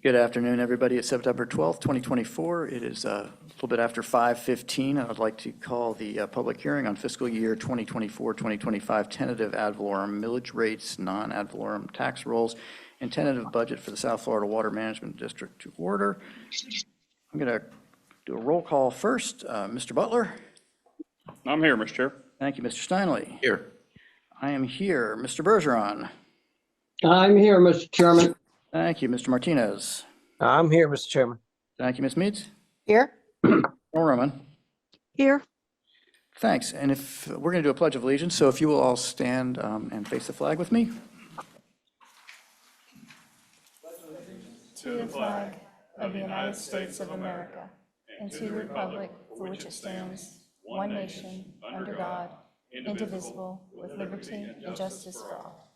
Good afternoon, everybody. It's September 12th, 2024. It is a little bit after 5:15. I would like to call the public hearing on fiscal year 2024-2025 tentative ad valorem millage rates, non-ad valorem tax rolls, and tentative budget for the South Florida Water Management District to order. I'm going to do a roll call first. Mr. Butler? I'm here, Mr. Chair. Thank you, Mr. Steinley. Here. I am here. Mr. Bergeron? I'm here, Mr. Chairman. Thank you, Mr. Martinez. I'm here, Mr. Chairman. Thank you, Ms. Meads. Here. Roman? Here. Thanks. And if we're going to do a pledge of allegiance, so if you will all stand and face the flag with me. To the flag of the United States of America and to the republic for which it stands, one nation, under God, indivisible, with liberty and justice for all.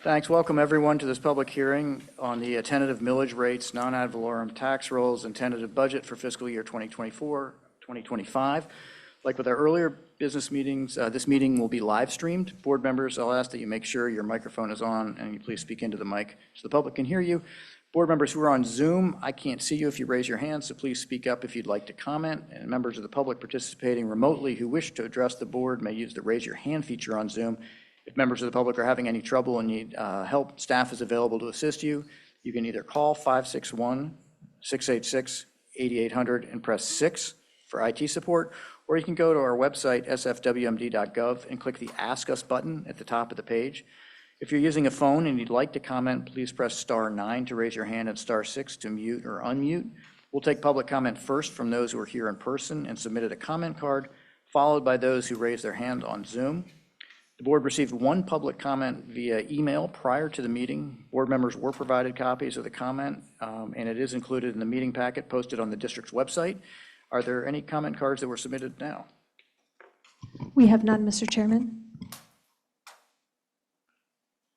Thanks. Welcome, everyone, to this public hearing on the tentative millage rates, non-ad valorem tax rolls, and tentative budget for fiscal year 2024-2025. Like with our earlier business meetings, this meeting will be live streamed. Board members, I'll ask that you make sure your microphone is on and you please speak into the mic so the public can hear you. Board members who are on Zoom, I can't see you if you raise your hand, so please speak up if you'd like to comment. And members of the public participating remotely who wish to address the board may use the raise your hand feature on Zoom. If members of the public are having any trouble and need help, staff is available to assist you. You can either call 561-686-8800 and press 6 for IT support, or you can go to our website, sfwmd.gov, and click the Ask Us button at the top of the page. If you're using a phone and you'd like to comment, please press star 9 to raise your hand and star 6 to mute or unmute. We'll take public comment first from those who are here in person and submitted a comment card, followed by those who raised their hand on Zoom. The board received one public comment via email prior to the meeting. Board members were provided copies of the comment, and it is included in the meeting packet posted on the district's website. Are there any comment cards that were submitted now? We have none, Mr. Chairman.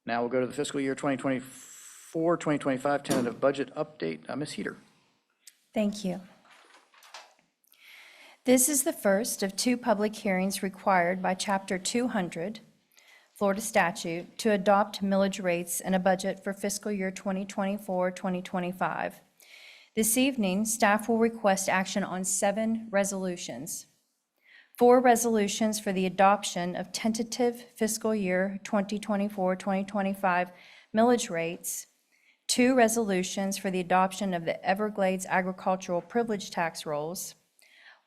Now we'll go to the fiscal year 2024-2025 tentative budget update. Ms. Heater. Thank you. This is the first of two public hearings required by Chapter 200, Florida statute, to adopt millage rates and a budget for fiscal year 2024-2025. This evening, staff will request action on 7 resolutions. 4 resolutions for the adoption of tentative fiscal year 2024-2025 millage rates, 2 resolutions for the adoption of the Everglades agricultural privilege tax rolls,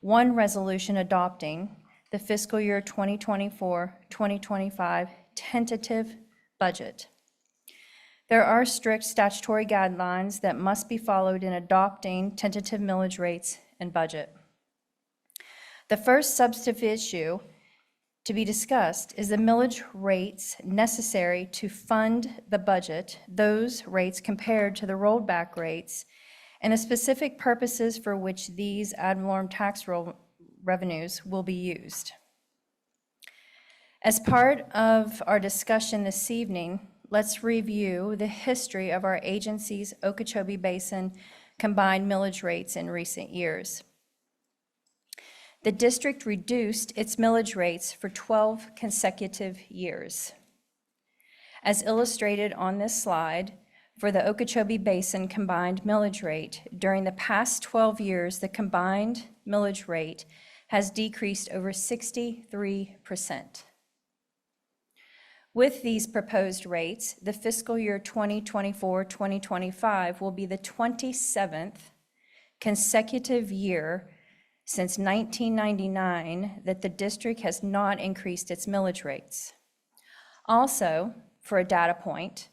1 resolution adopting the fiscal year 2024-2025 tentative budget. There are strict statutory guidelines that must be followed in adopting tentative millage rates and budget. The first substantive issue to be discussed is the millage rates necessary to fund the budget, those rates compared to the rolled back rates, and the specific purposes for which these ad valorem tax roll revenues will be used. As part of our discussion this evening, let's review the history of our agency's Okeechobee Basin combined millage rates in recent years. The district reduced its millage rates for 12 consecutive years. As illustrated on this slide, for the Okeechobee Basin combined millage rate, during the past 12 years, the combined millage rate has decreased over 63%. With these proposed rates, the fiscal year 2024-2025 will be the 27th consecutive year since 1999 that the district has not increased its millage rates. Also, for a data point,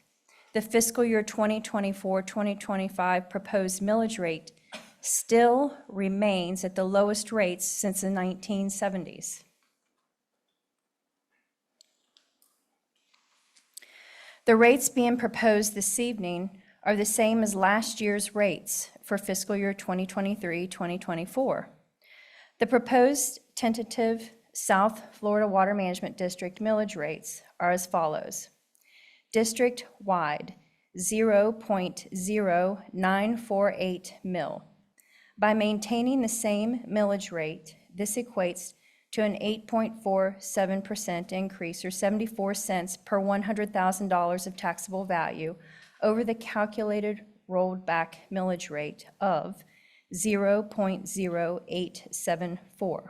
the fiscal year 2024-2025 proposed millage rate still remains at the lowest rates since the 1970s. The rates being proposed this evening are the same as last year's rates for fiscal year 2023-2024. The proposed tentative South Florida Water Management District millage rates are as follows. District-wide, 0.0948 mil. By maintaining the same millage rate, this equates to an 8.47% increase, or 74 cents per $100,000 of taxable value over the calculated rolled back millage rate of 0.0874.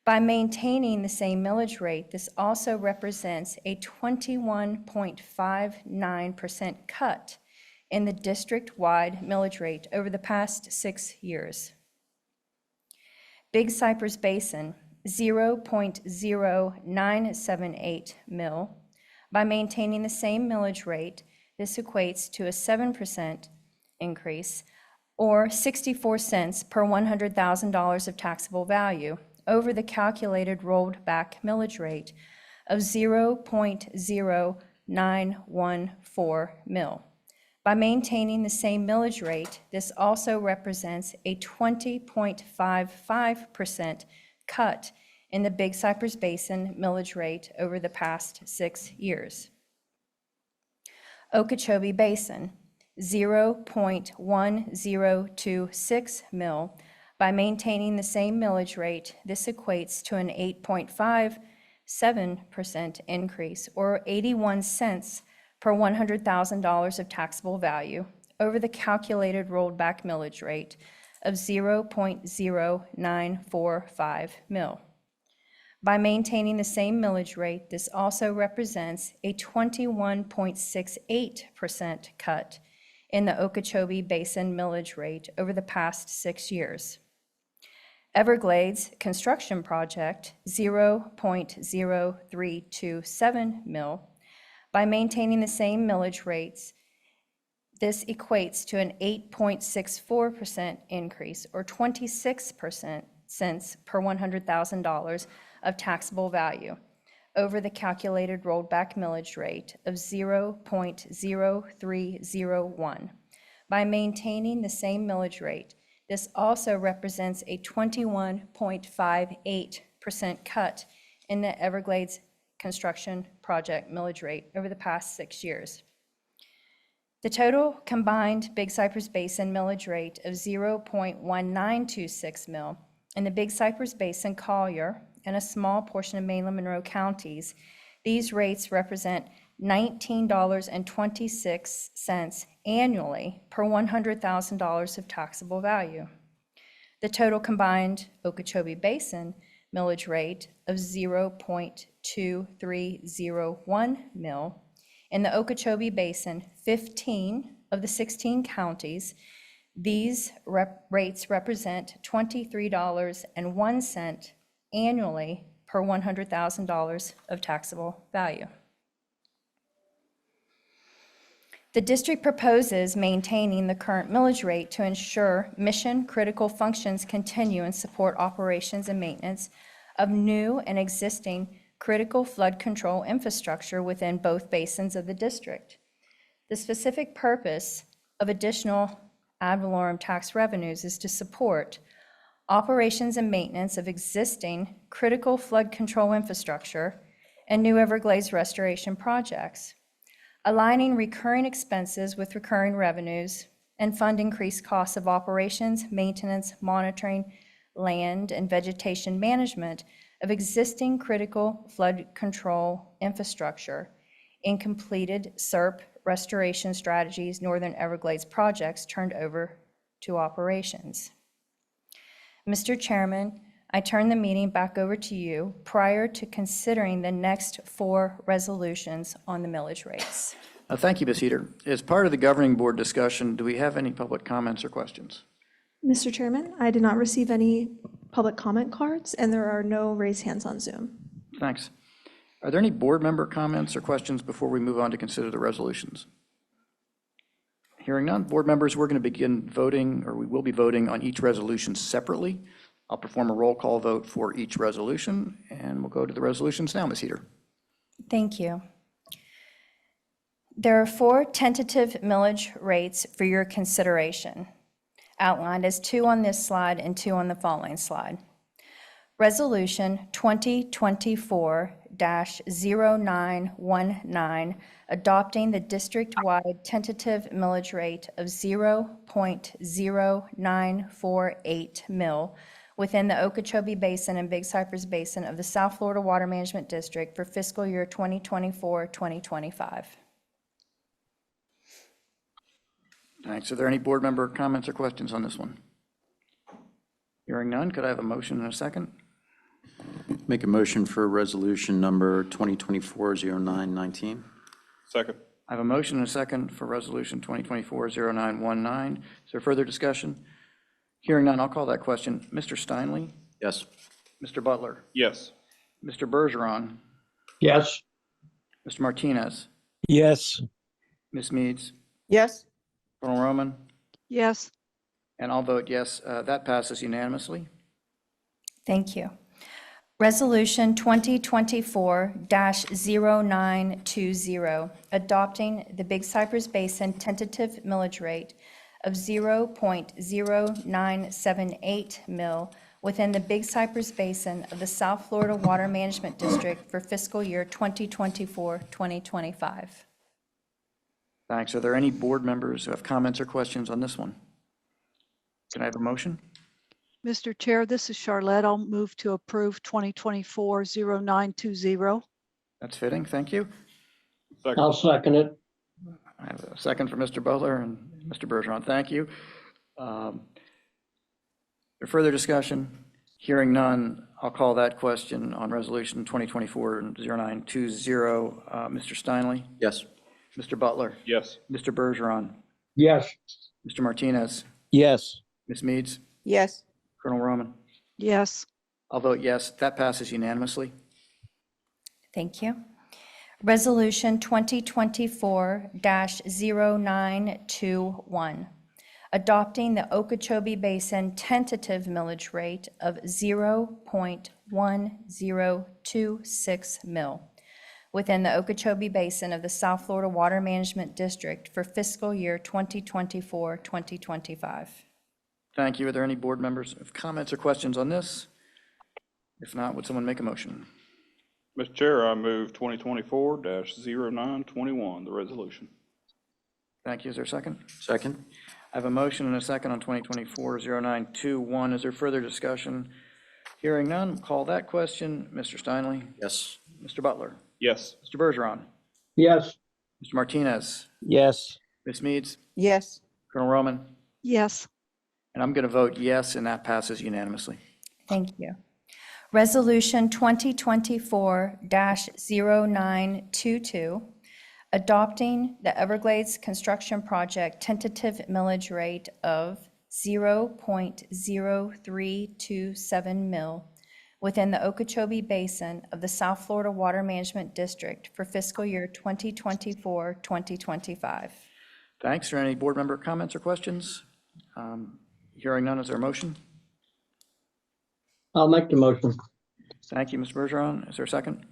By maintaining the same millage rate, this also represents a 21.59% cut in the district-wide millage rate over the past 6 years. Big Cypress Basin, 0.0978 mil. By maintaining the same millage rate, this equates to a 7% increase, or 64 cents per $100,000 of taxable value over the calculated rolled back millage rate of 0.0914 mil. By maintaining the same millage rate, this also represents a 20.55% cut in the Big Cypress Basin millage rate over the past 6 years. Okeechobee Basin, 0.1026 mil. By maintaining the same millage rate, this equates to an 8.57% increase, or 81 cents per $100,000 of taxable value over the calculated rolled back millage rate of 0.0945 mil. By maintaining the same millage rate, this also represents a 21.68% cut in the Okeechobee Basin millage rate over the past 6 years. Everglades Construction Project, 0.0327 mil. By maintaining the same millage rates, this equates to an 8.64% increase, or 26 cents per $100,000 of taxable value over the calculated rolled back millage rate of 0.0301. By maintaining the same millage rate, this also represents a 21.58% cut in the Everglades Construction Project millage rate over the past 6 years. The total combined Big Cypress Basin millage rate of 0.1926 mil in the Big Cypress Basin, Collier, and a small portion of mainland Monroe counties, these rates represent $19.26 annually per $100,000 of taxable value. The total combined Okeechobee Basin millage rate of 0.2301 mil in the Okeechobee Basin, 15 of the 16 counties, these rates represent $23.01 annually per $100,000 of taxable value. The district proposes maintaining the current millage rate to ensure mission-critical functions continue and support operations and maintenance of new and existing critical flood control infrastructure within both basins of the district. The specific purpose of additional ad valorem tax revenues is to support operations and maintenance of existing critical flood control infrastructure and new Everglades restoration projects, aligning recurring expenses with recurring revenues, and fund increased costs of operations, maintenance, monitoring, land, and vegetation management of existing critical flood control infrastructure in completed SERP restoration strategies Northern Everglades projects turned over to operations. Mr. Chairman, I turn the meeting back over to you prior to considering the next 4 resolutions on the millage rates. Thank you, Ms. Heater. As part of the governing board discussion, do we have any public comments or questions? Mr. Chairman, I did not receive any public comment cards, and there are no raised hands on Zoom. Thanks. Are there any board member comments or questions before we move on to consider the resolutions? Hearing none, board members, we're going to begin voting, or we will be voting on each resolution separately. I'll perform a roll call vote for each resolution, and we'll go to the resolutions now, Ms. Heater. Thank you. There are 4 tentative millage rates for your consideration, outlined as 2 on this slide and 2 on the following slide. Resolution 2024-0919, adopting the district-wide tentative millage rate of 0.0948 mil, within the Okeechobee Basin and Big Cypress Basin of the South Florida Water Management District for fiscal year 2024-2025. Thanks. Are there any board member comments or questions on this one? Hearing none, could I have a motion and a second? Make a motion for resolution number 2024-0919. Second. I have a motion and a second for resolution 2024-0919. Is there further discussion? Hearing none, I'll call that question. Mr. Steinle? Yes. Mr. Butler? Yes. Mr. Bergeron? Yes. Mr. Martinez? Yes. Ms. Meads? yes, Colonel Roman? yes, And I'll vote yes. That passes unanimously. Thank you. Resolution 2024-0920, adopting the Big Cypress Basin tentative millage rate of 0.0978 mil within the Big Cypress Basin of the South Florida Water Management District for fiscal year 2024-2025. Thanks. Are there any board members who have comments or questions on this one? Can I have a motion? Mr. Chair, this is Charlotte. I'll move to approve 2024-0920. That's fitting. Thank you. Second. I'll second it. I have a second for Mr. Butler and Mr. Bergeron. Thank you. Further discussion? Hearing none, I'll call that question on resolution 2024-0920. Mr. Steinle? Yes. Mr. Butler? Yes. Mr. Bergeron? Yes. Mr. Martinez? Yes. Ms. Meads? Yes, Colonel Roman? yes, I'll vote yes. That passes unanimously. Thank you. Resolution 2024-0921, adopting the Okeechobee Basin tentative millage rate of 0.1026 mil within the Okeechobee Basin of the South Florida Water Management District for fiscal year 2024-2025. Thank you. Are there any board members with comments or questions on this? If not, would someone make a motion? Mr. Chair, I move 2024-0921, the resolution. Thank you. Is there a second? Second. I have a motion and a second on 2024-0921. Is there further discussion? Hearing none, call that question. Mr. Steinle? Yes. Mr. Butler? Yes. Mr. Bergeron? Yes. Mr. Martinez? Yes. Ms. Meads? yes, Colonel Roman? yes, And I'm going to vote yes, and that passes unanimously. Thank you. Resolution 2024-0922, adopting the Everglades Construction Project tentative millage rate of 0.0327 mil within the Okeechobee Basin of the South Florida Water Management District for fiscal year 2024-2025. Thanks. Are there any board member comments or questions? Hearing none, is there a motion? I'll make the motion. Thank you, Mr. Bergeron. Is there a second?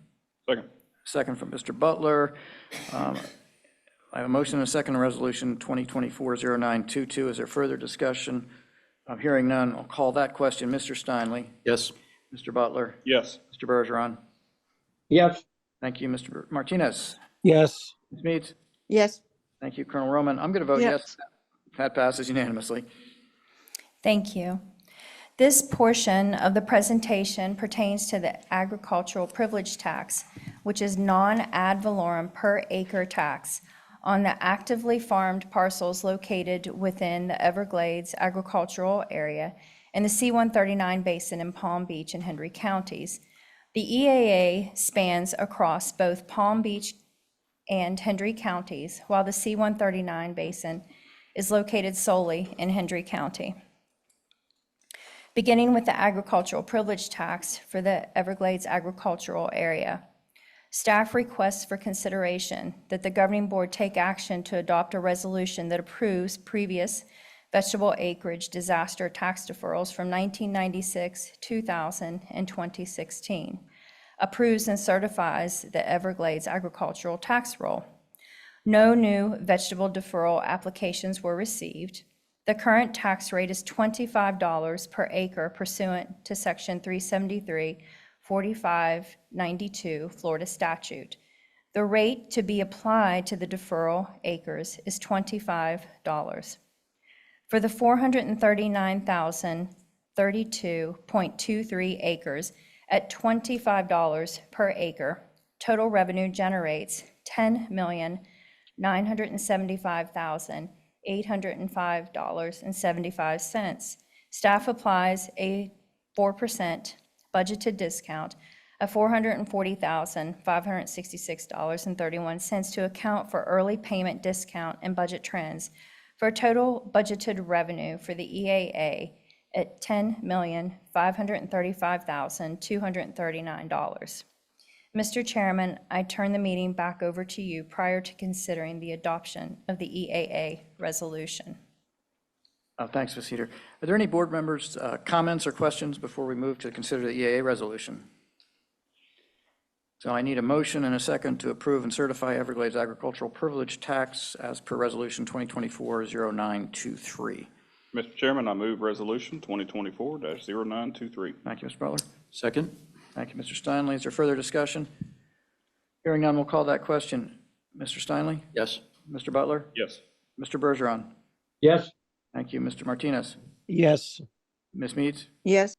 Second. Second from Mr. Butler. I have a motion and a second on resolution 2024-0922. Is there further discussion? Hearing none, I'll call that question. Mr. Steinle? Yes. Mr. Butler? Yes. Mr. Bergeron? Yes. Thank you, Mr. Martinez. Yes. Ms. Meads? yes, Thank you, Colonel Roman. I'm going to vote yes. Yes. That passes unanimously. Thank you. This portion of the presentation pertains to the agricultural privilege tax, which is non-ad valorem per acre tax on the actively farmed parcels located within the Everglades agricultural area and the C-139 basin in Palm Beach and Hendry counties. The EAA spans across both Palm Beach and Hendry counties, while the C-139 basin is located solely in Hendry County. Beginning with the agricultural privilege tax for the Everglades agricultural area, staff requests for consideration that the governing board take action to adopt a resolution that approves previous vegetable acreage disaster tax deferrals from 1996, 2000, and 2016, approves and certifies the Everglades agricultural tax roll. No new vegetable deferral applications were received. The current tax rate is $25 per acre pursuant to Section 373-4592 Florida statute. The rate to be applied to the deferral acres is $25. For the 439,000 32.23 acres at $25 per acre. Total revenue generates $10,975,805.75. Staff applies a 4% budgeted discount of $440,566.31 to account for early payment discount and budget trends, for a total budgeted revenue for the EAA at $10,535,239. Mr. Chairman, I turn the meeting back over to you prior to considering the adoption of the EAA resolution. Thanks, Ms. Heater. Are there any board members' comments or questions before we move to consider the EAA resolution? So I need a motion and a second to approve and certify Everglades agricultural privilege tax as per Resolution 2024-0923. Mr. Chairman, I move Resolution 2024-0923. Thank you, Mr. Butler. Second? Thank you, Mr. Steinle. Is there further discussion? Hearing none, we'll call that question. Mr. Steinle? Yes. Mr. Butler? Yes. Mr. Bergeron? Yes. Thank you, Mr. Martinez. Yes. Ms. Meads? yes,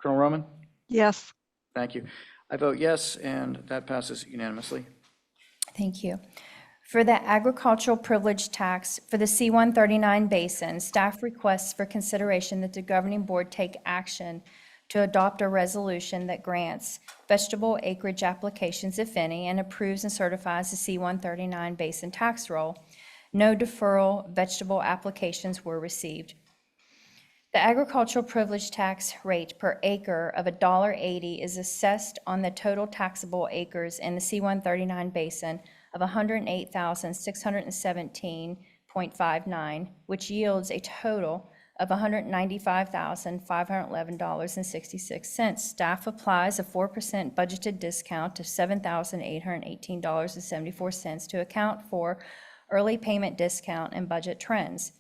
Colonel Roman? yes, Thank you. I vote yes, and that passes unanimously. Thank you. For the agricultural privilege tax for the C-139 basin, staff requests for consideration that the governing board take action to adopt a resolution that grants vegetable acreage applications, if any, and approves and certifies the C-139 basin tax roll. No deferral vegetable applications were received. The agricultural privilege tax rate per acre of $1.80 is assessed on the total taxable acres in the C-139 basin of 108,617.59, which yields a total of $195,511.66. Staff applies a 4% budgeted discount of $7,818.74 to account for early payment discount and budget trends.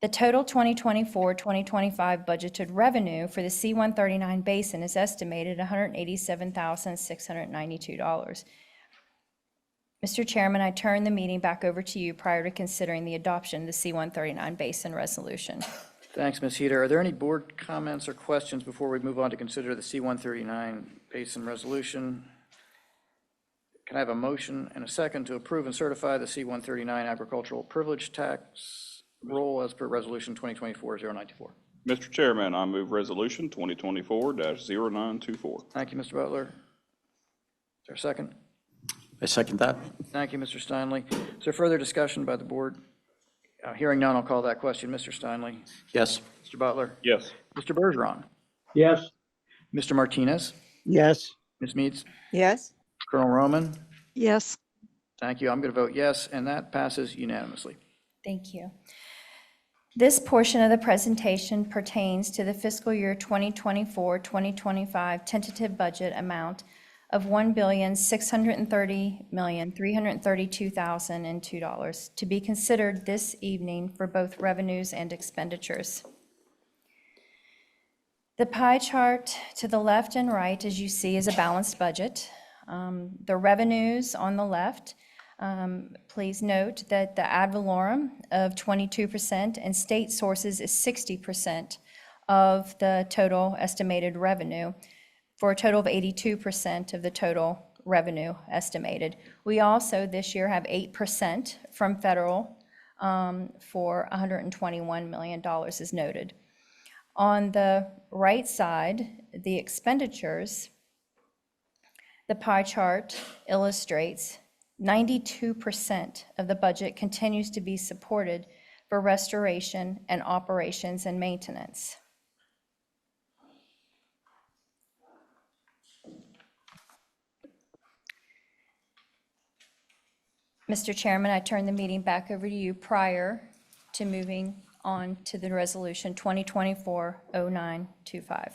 The total 2024-2025 budgeted revenue for the C-139 basin is estimated at $187,692. Mr. Chairman, I turn the meeting back over to you prior to considering the adoption of the C-139 basin resolution. Thanks, Ms. Heater. Are there any board comments or questions before we move on to consider the C-139 basin resolution? Can I have a motion and a second to approve and certify the C-139 agricultural privilege tax roll as per Resolution 2024-094? Mr. Chairman, I move Resolution 2024-0924. Thank you, Mr. Butler. Is there a second? I second that. Thank you, Mr. Steinle. Is there further discussion by the board? Hearing none, I'll call that question. Mr. Steinle? Yes. Mr. Butler? Yes. Mr. Bergeron? Yes. Mr. Martinez? Yes. Ms. Meads? yes, Colonel Roman? yes, Thank you. I'm going to vote yes, and that passes unanimously. Thank you. This portion of the presentation pertains to the fiscal year 2024-2025 tentative budget amount of $1,630,332,002 to be considered this evening for both revenues and expenditures. The pie chart to the left and right, as you see, is a balanced budget. The revenues on the left, please note that the ad valorem of 22% and state sources is 60% of the total estimated revenue, for a total of 82% of the total revenue estimated. We also this year have 8% from federal for $121 million as noted. On the right side, the expenditures, the pie chart illustrates 92% of the budget continues to be supported for restoration and operations and maintenance. Mr. Chairman, I turn the meeting back over to you prior to moving on to the resolution 2024-0925.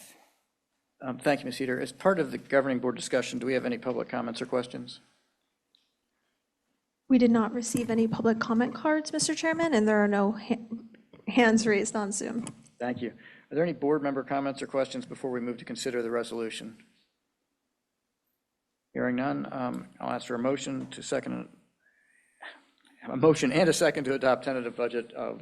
Thank you, Ms. Heater. As part of the governing board discussion, do we have any public comments or questions? We did not receive any public comment cards, Mr. Chairman, and there are no hands raised on Zoom. Thank you. Are there any board member comments or questions before we move to consider the resolution? Hearing none, I'll ask for a motion to second, a motion and a second to adopt tentative budget of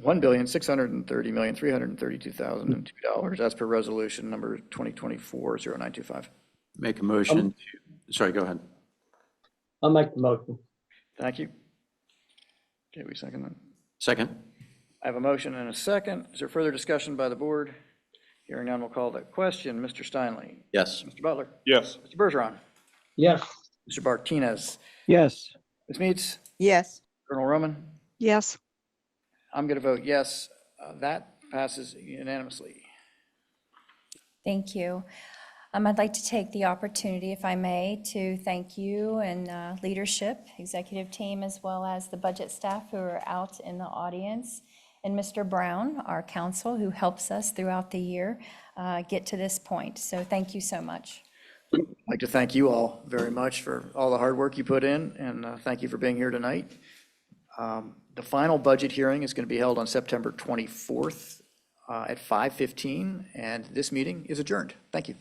$1,630,332,002 as per resolution number 2024-0925. Make a motion to, sorry, go ahead. I'll make the motion. Thank you. Okay, we second that. Second? I have a motion and a second. Is there further discussion by the board? Hearing none, we'll call that question. Mr. Steinle? Yes. Mr. Butler? Yes. Mr. Bergeron? Yes. Mr. Martinez? Yes. Ms. Meets? yes, Colonel Roman? yes, I'm going to vote yes. That passes unanimously. Thank you. I'd like to take the opportunity, if I may, to thank you and leadership, executive team, as well as the budget staff who are out in the audience, and Mr. Brown, our counsel, who helps us throughout the year get to this point. So thank you so much. I'd like to thank you all very much for all the hard work you put in, and thank you for being here tonight. The final budget hearing is going to be held on September 24th at 5:15, and this meeting is adjourned. Thank you.